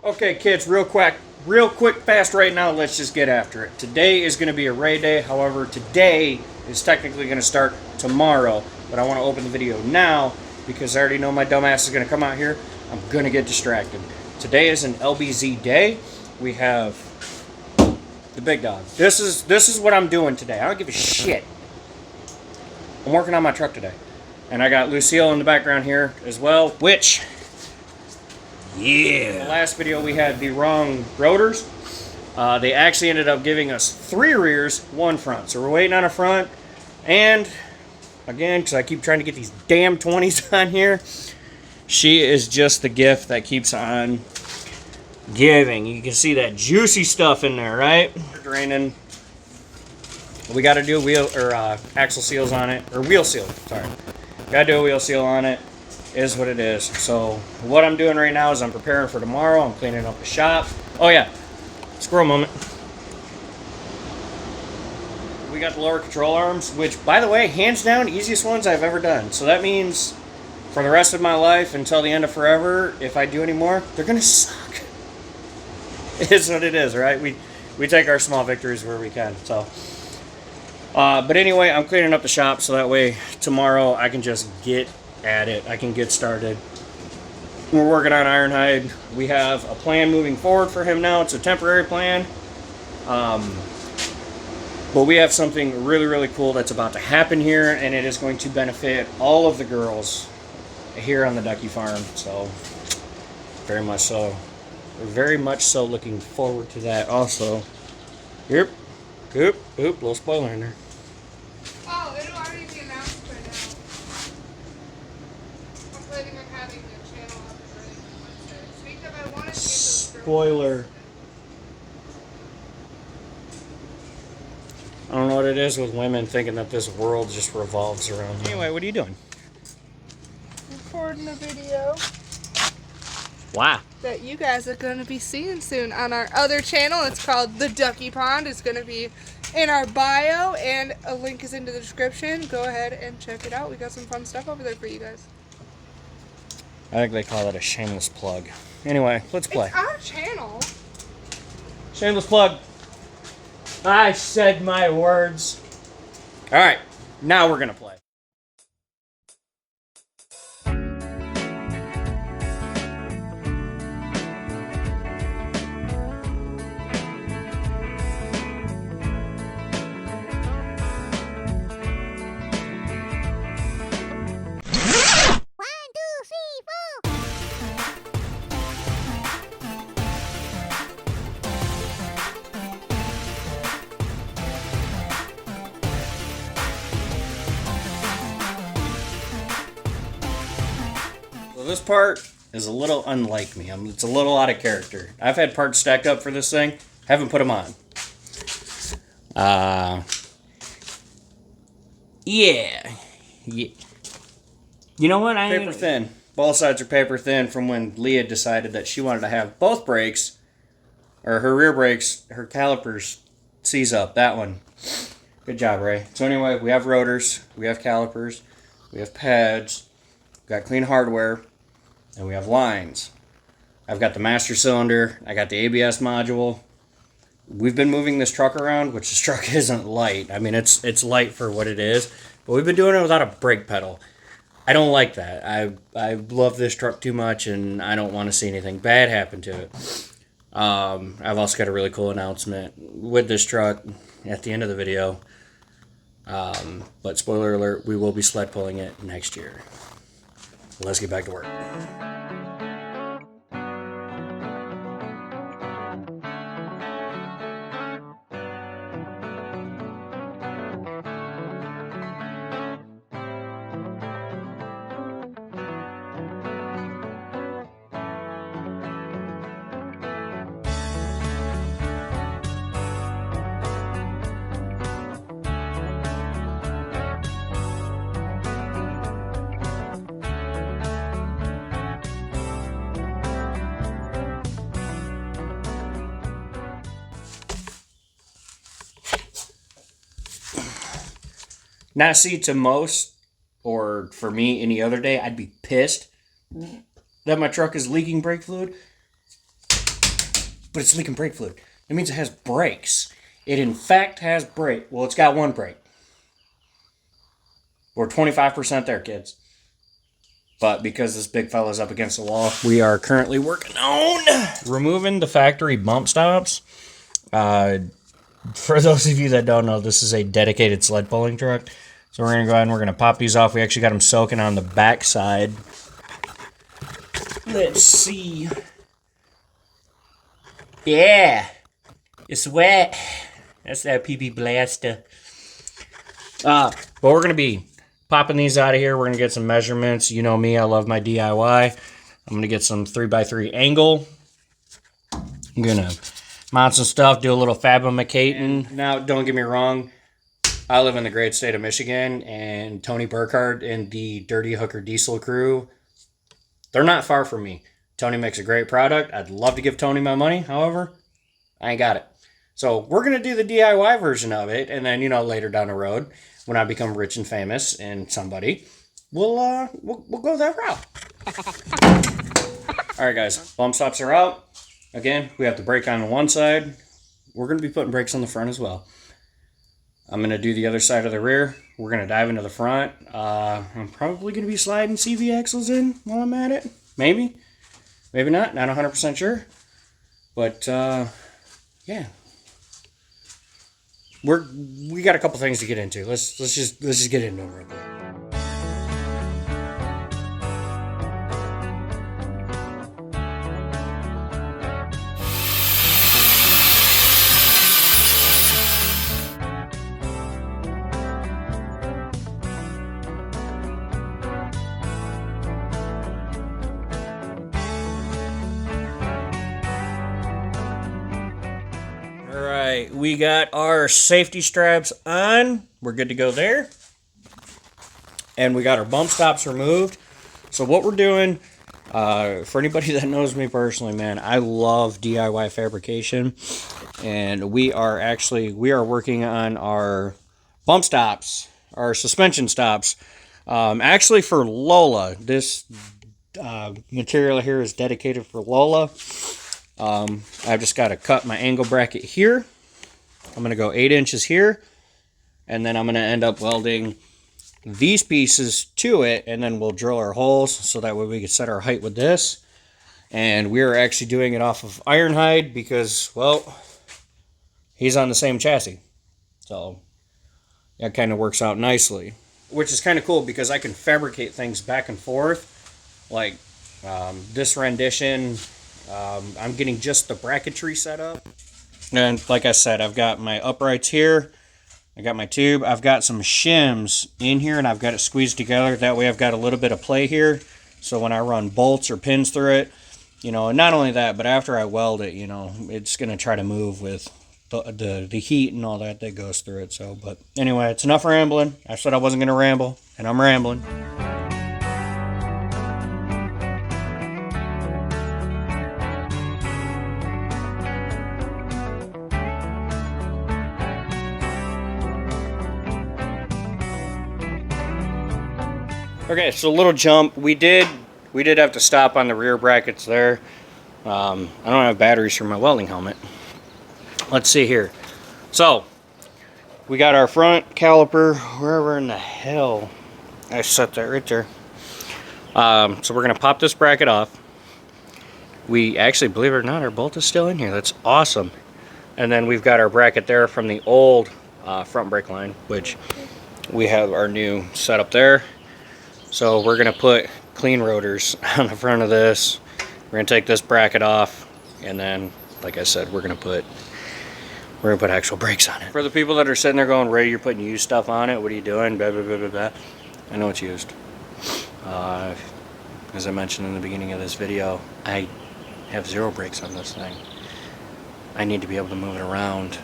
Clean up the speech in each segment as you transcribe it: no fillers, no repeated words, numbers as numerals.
Okay, kids, real quick, fast right now, let's just get after it. Today is going to be a raid day. However, today is technically going to start tomorrow. But I want to open the video now because I already know my dumbass is going to come out here. I'm going to get distracted. Today is an LBZ day. We have the big dog. This is what I'm doing today. I don't give a shit. I'm working on my truck today. And I got Lucille in the background here as well, which... yeah. In the last video we had the wrong rotors. They actually ended up giving us 3 rears, 1 front. So we're waiting on a front. And again, because I keep trying to get these damn 20s on here, she is just the gift that keeps on giving. You can see that juicy stuff in there, right? Draining. We got to do wheel or axle seals on it, or wheel seal. Sorry, got to do a wheel seal on it. Is what it is. So what I'm doing right now is I'm preparing for tomorrow. I'm cleaning up the shop. Oh yeah, squirrel moment. We got the lower control arms, which, by the way, hands down, easiest ones I've ever done. So that means for the rest of my life until the end of forever, if I do any more, they're gonna suck. It is what it is, right? We take our small victories where we can. So, but anyway, I'm cleaning up the shop so that way tomorrow I can just get at it. I can get started. We're working on Ironhide. We have a plan moving forward for him now. It's a temporary plan. But we have something really, really cool that's about to happen here, and it is going to benefit all of the girls here on the Ducky Farm. So, very much so. We're very much so looking forward to that also. Yep. Oop, little spoiler in there. Oh, it'll already be announced right now. I'm planning on having the channel up and running on Wednesday. Because I wanted to get those Spoiler. I don't know what it is with women thinking that this world just revolves around them. Anyway, what are you doing? recording a video. Wow. That you guys are going to be seeing soon on our other channel. It's called The Ducky Pond. It's going to be in our bio, and a link is in the description. Go ahead and check it out. We got some fun stuff over there for you guys. I think they call that a shameless plug. Anyway, let's play. It's our channel. Shameless plug. I said my words. Alright, now we're going to play. This part is a little unlike me. It's a little out of character. I've had parts stacked up for this thing. Haven't put them on. Yeah. You know what? Paper thin. Both sides are paper thin from when Leah decided that she wanted to have both brakes, or her rear brakes, her calipers seize up. That one. Good job, Ray. So anyway, we have rotors, we have calipers, we have pads, we got clean hardware, and we have lines. I've got the master cylinder. I got the ABS module. We've been moving this truck around, which this truck isn't light. I mean, it's light for what it is, but we've been doing it without a brake pedal. I don't like that. I love this truck too much, and I don't want to see anything bad happen to it. I've also got a really cool announcement with this truck at the end of the video. But spoiler alert, we will be sled pulling it next year. Let's get back to work. Now, see, to most, or for me, any other day, I'd be pissed that my truck is leaking brake fluid. but it's leaking brake fluid. That means it has brakes. It in fact has brake. Well, it's got one brake. We're 25% there, kids. But because this big fella's up against the wall, we are currently working on removing the factory bump stops. For those of you that don't know, this is a dedicated sled pulling truck. So we're going to go ahead and we're going to pop these off. We actually got them soaking on the back side. Let's see. Yeah. It's wet. That's that pee-pee blaster. But we're going to be popping these out of here. We're going to get some measurements. You know me, I love my DIY. I'm going to get some 3x3 angle. I'm going to mount some stuff, do a little fabricating. Now, don't get me wrong. I live in the great state of Michigan, and Tony Burkhardt and the Dirty Hooker Diesel crew, they're not far from me. Tony makes a great product. I'd love to give Tony my money. However, I ain't got it. So we're going to do the DIY version of it, and then, you know, later down the road, when I become rich and famous and somebody, we'll go that route. All right, guys, bump stops are out. Again, we have the brake on one side. We're going to be putting brakes on the front as well. I'm going to do the other side of the rear. We're going to dive into the front. I'm probably going to be sliding CV axles in while I'm at it. Maybe. Maybe not. Not 100% sure. But, yeah. We got a couple things to get into. Let's just get into them real quick. We got our safety straps on. We're good to go there. And we got our bump stops removed. So what we're doing, for anybody that knows me personally, man, I love DIY fabrication. And we are working on our bump stops, our suspension stops. Actually for Lola. This material here is dedicated for Lola. I've just got to cut my angle bracket here. I'm going to go 8 inches here, and then I'm going to end up welding these pieces to it, and then we'll drill our holes so that way we can set our height with this. And we are actually doing it off of Ironhide because, well, he's on the same chassis. So that kind of works out nicely, which is kind of cool because I can fabricate things back and forth. Like this rendition, I'm getting just the bracketry set up. And like I said, I've got my uprights here. I got my tube. I've got some shims in here, and I've got it squeezed together. That way I've got a little bit of play here. So when I run bolts or pins through it, you know, and not only that, but after I weld it, you know, it's going to try to move with the heat and all that goes through it. So, but anyway, it's enough rambling. I said I wasn't going to ramble, and I'm rambling. Okay, so a little jump. We did have to stop on the rear brackets there. I don't have batteries for my welding helmet. Let's see here. So we got our front caliper wherever in the hell I set that right there. So we're gonna pop this bracket off. We actually, believe it or not, our bolt is still in here. That's awesome. And then we've got our bracket there from the old front brake line, which we have our new setup there. So we're going to put clean rotors on the front of this. We're going to take this bracket off, and then, like I said, we're going to put actual brakes on it. For the people that are sitting there going, Ray, you're putting used stuff on it. What are you doing? Blah, blah, blah, blah, blah. I know it's used. As I mentioned in the beginning of this video, I have 0 brakes on this thing. I need to be able to move it around.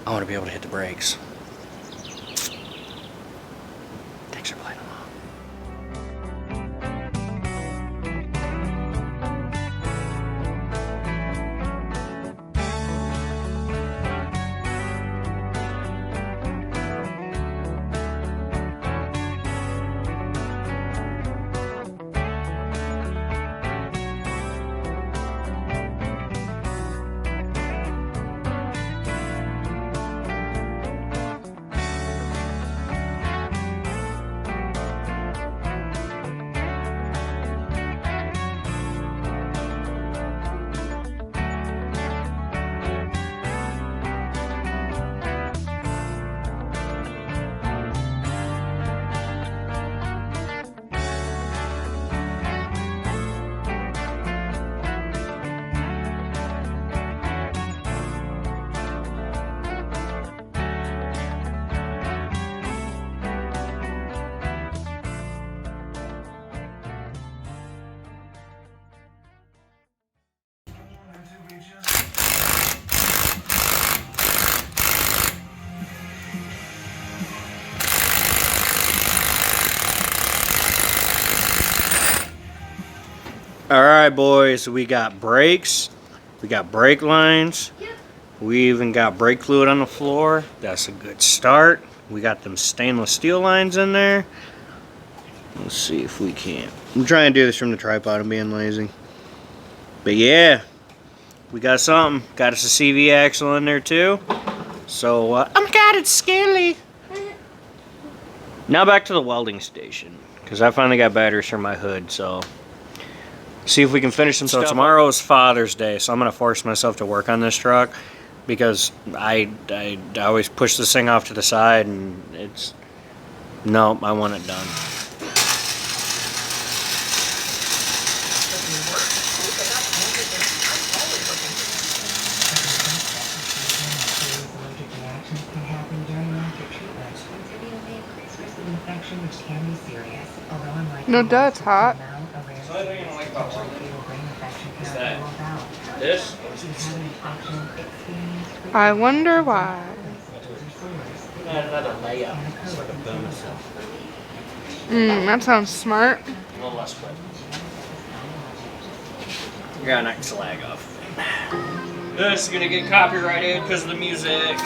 I want to be able to hit the brakes. Thanks for playing along. right, boys, we got brakes, we got brake lines, we even got brake fluid on the floor. That's a good start. We got them stainless steel lines in there. Let's see if we can. I'm trying to do this from the tripod. I'm being lazy. But yeah, we got something. Got us a CV axle in there too. So, oh my god, it's scaly. Now back to the welding station, because I finally got batteries for my hood, so see if we can finish some stuff. So tomorrow is Father's Day, so I'm going to force myself to work on this truck, because I always push this thing off to the side, and it's, no, I want it done. No duh, it's hot. So I don't even like about welding is that this. I wonder why. Another layup. It's like a bonus. That sounds smart. A little less quick. Yeah, knock slag off. This is gonna get copyrighted because of the music.